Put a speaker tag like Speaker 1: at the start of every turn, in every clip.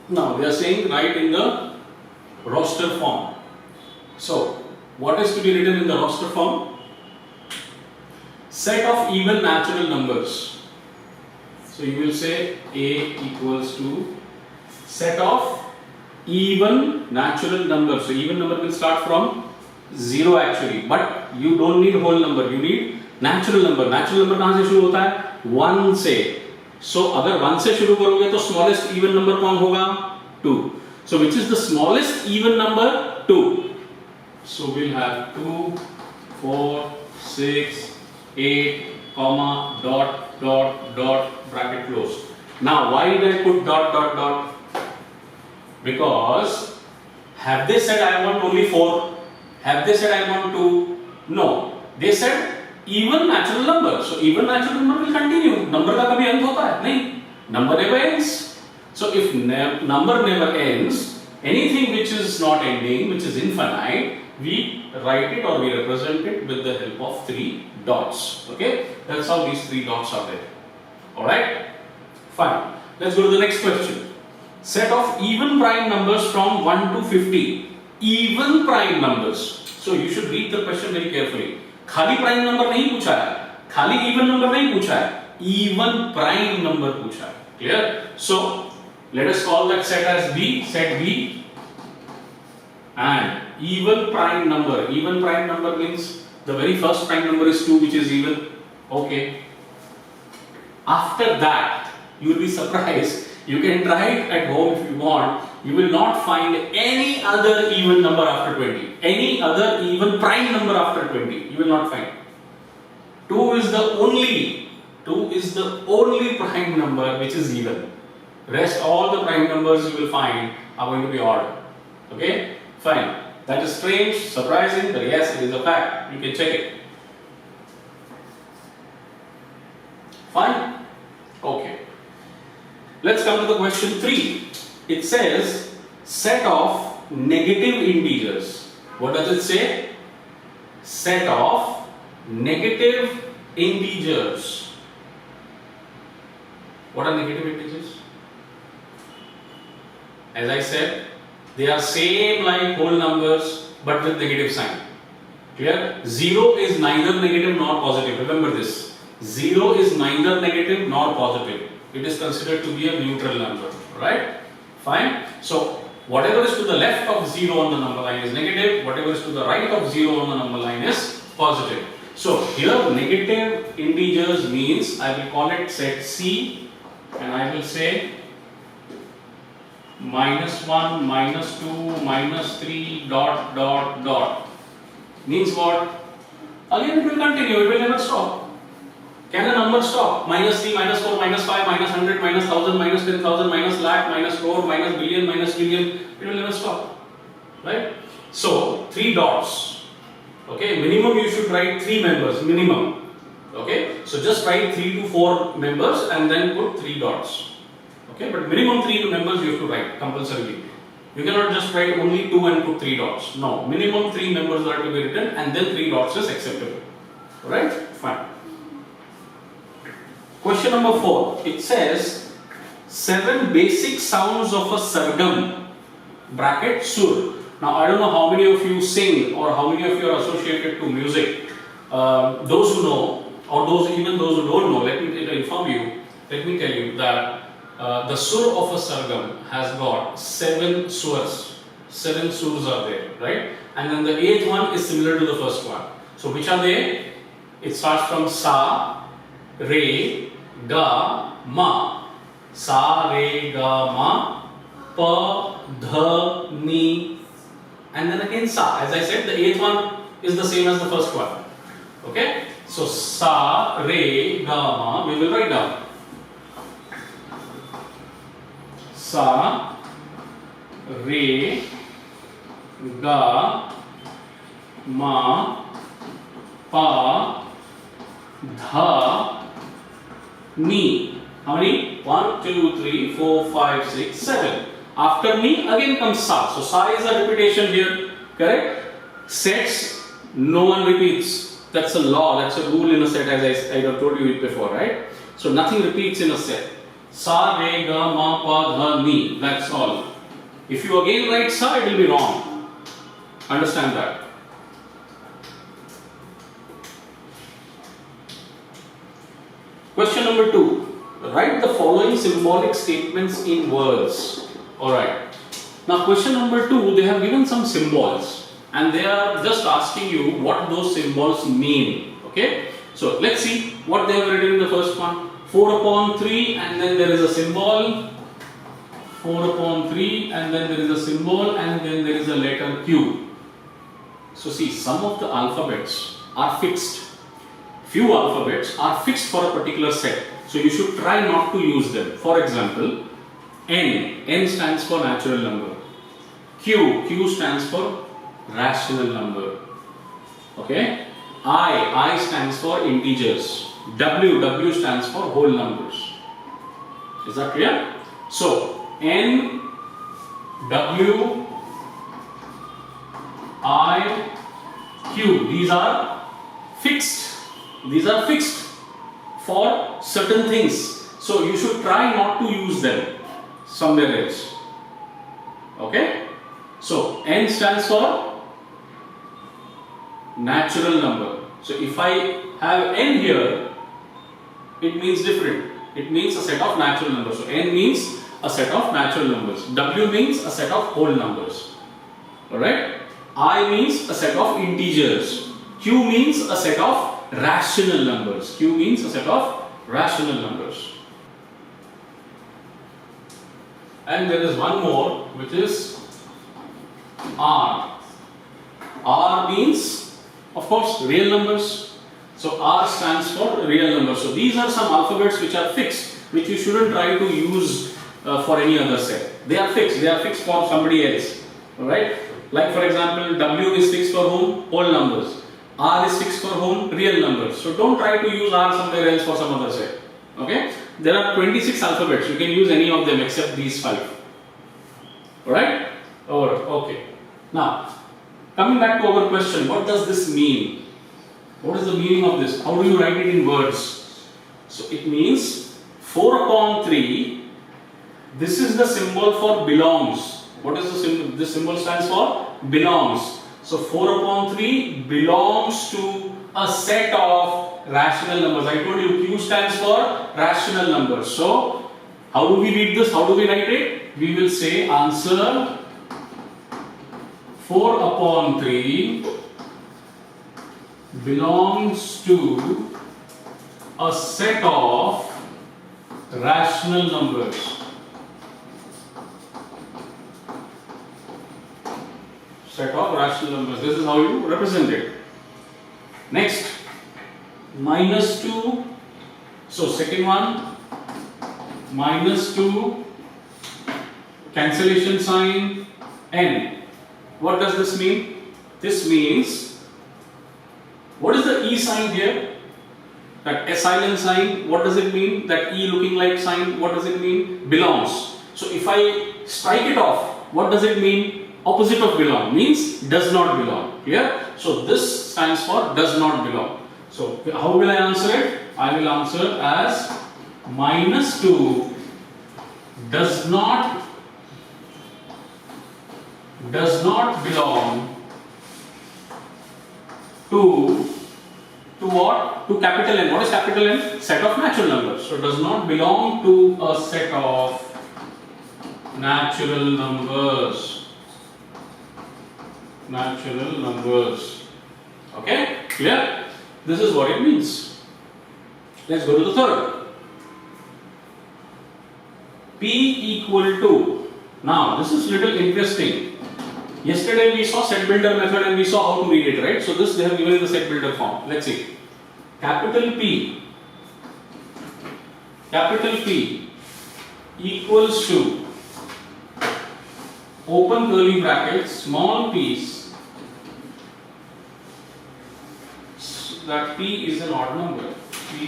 Speaker 1: Now they are saying write in the roster form. So what is to be written in the roster form? Set of even natural numbers. So you will say A equals to set of even natural numbers. So even number will start from 0 actually, but you don't need whole number, you need natural number. Natural number कहाँ से शुरू होता है? 1 से. So अगर 1 से शुरू करोगे तो smallest even number कौन होगा? 2. So which is the smallest even number? 2. So we'll have 2, 4, 6, 8, comma, dot, dot, dot, bracket closed. Now why did I put dot, dot, dot? Because have they said I want only 4? Have they said I want 2? No. They said even natural number. So even natural number will continue. Number का कभी अंत होता है? नहीं. Number never ends. So if number never ends, anything which is not ending, which is infinite, we write it or we represent it with the help of 3 dots. Okay? That's how these 3 dots are there. Alright? Fine. Let's go to the next question. Set of even prime numbers from 1 to 50. Even prime numbers. So you should read the question very carefully. खाली prime number नहीं पूछा है, खाली even number नहीं पूछा है, even prime number पूछा है. Clear? So let us call that set as B, set B, and even prime number. Even prime number means the very first prime number is 2, which is even. Okay. After that, you will be surprised. You can try it at home if you want. You will not find any other even number after 20. Any other even prime number after 20. You will not find. 2 is the only prime number which is even. Rest all the prime numbers you will find are going to be odd. Okay? Fine. That is strange, surprising, but yes, it is a fact. You can check it. Fine? Okay. Let's come to the question 3. It says set of negative integers. What does it say? Set of negative integers. What are negative integers? As I said, they are same like whole numbers but with negative sign. Clear? 0 is neither negative nor positive. Remember this. 0 is neither negative nor positive. It is considered to be a neutral number. Right? Fine. So whatever is to the left of 0 on the number line is negative. Whatever is to the right of 0 on the number line is positive. So here negative integers means I will call it set C, and I will say -1, -2, -3, dot, dot, dot. Means what? Again it will continue, it will never stop. Can a number stop? -3, -4, -5, -100, -1000, -10,000, -lakh, -crore, -billion, -trillion. It will never stop. Right? So 3 dots. Okay, minimum you should write 3 members, minimum. Okay, so just write 3 to 4 members and then put 3 dots. Okay, but minimum 3 members you have to write compulsorily. You cannot just write only 2 and put 3 dots. No, minimum 3 members are to be written and then 3 dots is acceptable. Alright, fine. Question number 4. It says 7 basic sounds of a sargam, bracket sur. Now I don't know how many of you sing or how many of you are associated to music. Those who know or even those who don't know, let me inform you, let me tell you that the sur of a sargam has got 7 swars. 7 surs are there, right? And then the 8th one is similar to the first one. So which are they? It starts from sa, re, ga, ma. Sa, re, ga, ma, pa, dha, ni, and then again sa. As I said, the 8th one is the same as the first one. Okay? So sa, re, ga, ma, we will write down. Sa, re, ga, ma, pa, dha, ni. How many? 1, 2, 3, 4, 5, 6, 7. After ni again comes sa. So sa is a repetition here. Correct? Sets, no one repeats. That's a law, that's a rule in a set, as I have told you it before, right? So nothing repeats in a set. Sa, re, ga, ma, pa, dha, ni. That's all. If you again write sa, it will be wrong. Understand that. Question number 2. Write the following symbolic statements in words. Alright. Now question number 2, they have given some symbols and they are just asking you what those symbols mean. Okay. So let's see what they have written in the first one. 4/3 and then there is a symbol. 4/3 and then there is a symbol and then there is a letter Q. So see, some of the alphabets are fixed. Few alphabets are fixed for a particular set. So you should try not to use them. For example, N stands for natural number. Q stands for rational number. Okay? I stands for integers. W stands for whole numbers. Is that clear? So N, W, I, Q, these are fixed. These are fixed for certain things. So you should try not to use them somewhere else. Okay? So N stands for natural number. So if I have N here, it means different. It means a set of natural numbers. So N means a set of natural numbers. W means a set of whole numbers. Alright? I means a set of integers. Q means a set of rational numbers. Q means a set of rational numbers. And there is one more which is R. R means, of course, real numbers. So R stands for real numbers. So these are some alphabets which are fixed, which you shouldn't try to use for any other set. They are fixed. They are fixed for somebody else. Alright? Like for example, W is fixed for whom? Whole numbers. R is fixed for whom? Real numbers. So don't try to use R somewhere else for some other set. Okay? There are 26 alphabets. You can use any of them except these 5. Alright? Okay. Now, coming back to our question, what does this mean? What is the meaning of this? How do you write it in words? So it means 4/3. This is the symbol for belongs. What is the symbol? This symbol stands for belongs. So 4/3 belongs to a set of rational numbers. I told you Q stands for rational numbers. So how do we read this? How do we write it? We will say answer 4/3 belongs to a set of rational numbers. Set of rational numbers. This is how you represent it. Next, -2. So second one, -2, cancellation sign, N. What does this mean? This means, what is the E sign here? That silent sign, what does it mean? That E looking like sign, what does it mean? Belongs. So if I strike it off, what does it mean? Opposite of belong means does not belong. Clear? So this stands for does not belong. So how will I answer it? I will answer as -2 does not belong to what? To capital N. What is capital N? Set of natural numbers. So does not belong to a set of natural numbers. Natural numbers. Okay? Clear? This is what it means. Let's go to the third. P equal to. Now, this is little interesting. Yesterday we saw set builder method and we saw how to read it, right? So this they have given in the set builder form. Let's see. Capital P equals to open curly brackets, small p's, that P is an odd number. P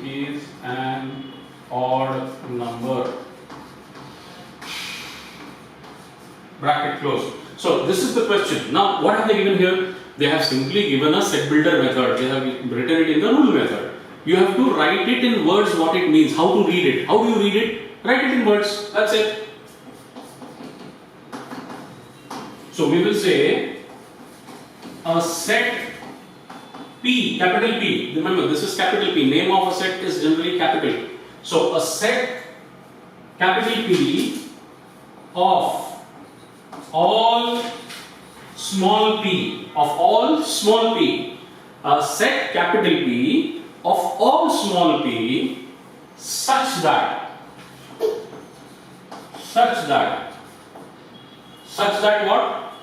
Speaker 1: is an odd number. Bracket closed. So this is the question. Now what have they given here? They have simply given a set builder method. They have written it in the rule method. You have to write it in words what it means, how to read it. How do you read it? Write it in words. That's it. So we will say a set P, capital P. Remember, this is capital P. Name of a set is generally capital. So a set capital P of all small p, a set capital P of all small p such that what?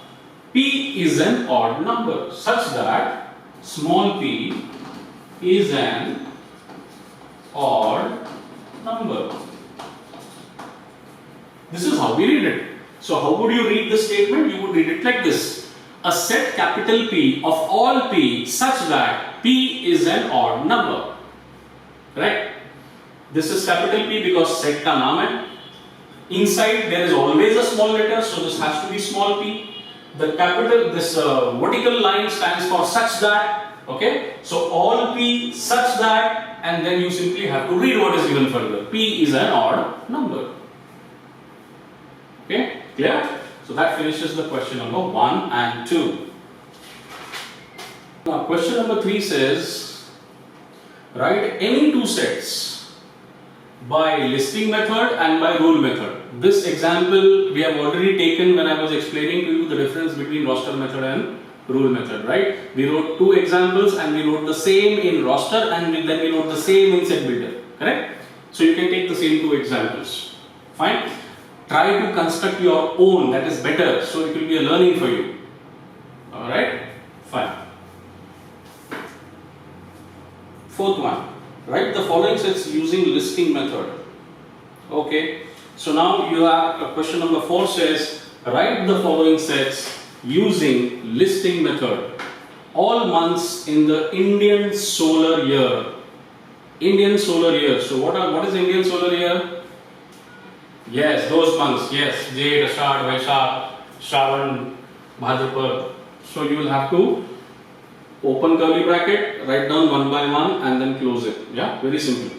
Speaker 1: P is an odd number, such that small p is an odd number. This is how we read it. So how would you read this statement? You would read it like this. A set capital P of all p such that p is an odd number. Correct? This is capital P because set ka naam hai. Inside there is always a small letter, so this has to be small p. The capital, this vertical line stands for such that. Okay? So all p such that, and then you simply have to read what is given further. P is an odd number. Okay? Clear? So that finishes the question number 1 and 2. Now question number 3 says, write any two sets by listing method and by rule method. This example we have already taken when I was explaining to you the difference between roster method and rule method, right? We wrote two examples and we wrote the same in roster and then we wrote the same in set builder, correct? So you can take the same two examples. Fine? Try to construct your own, that is better, so it will be a learning for you. Alright? Fine. Fourth one, write the following sets using listing method. Okay, so now you have question number 4 says, write the following sets using listing method. All months in the Indian solar year. Indian solar year. So what is Indian solar year? Yes, those months. Yes, Jade, Ashad, Vaishakh, Shravan, Bhadrapad. So you will have to open curly bracket, write down one by one, and then close it. Yeah, very simple.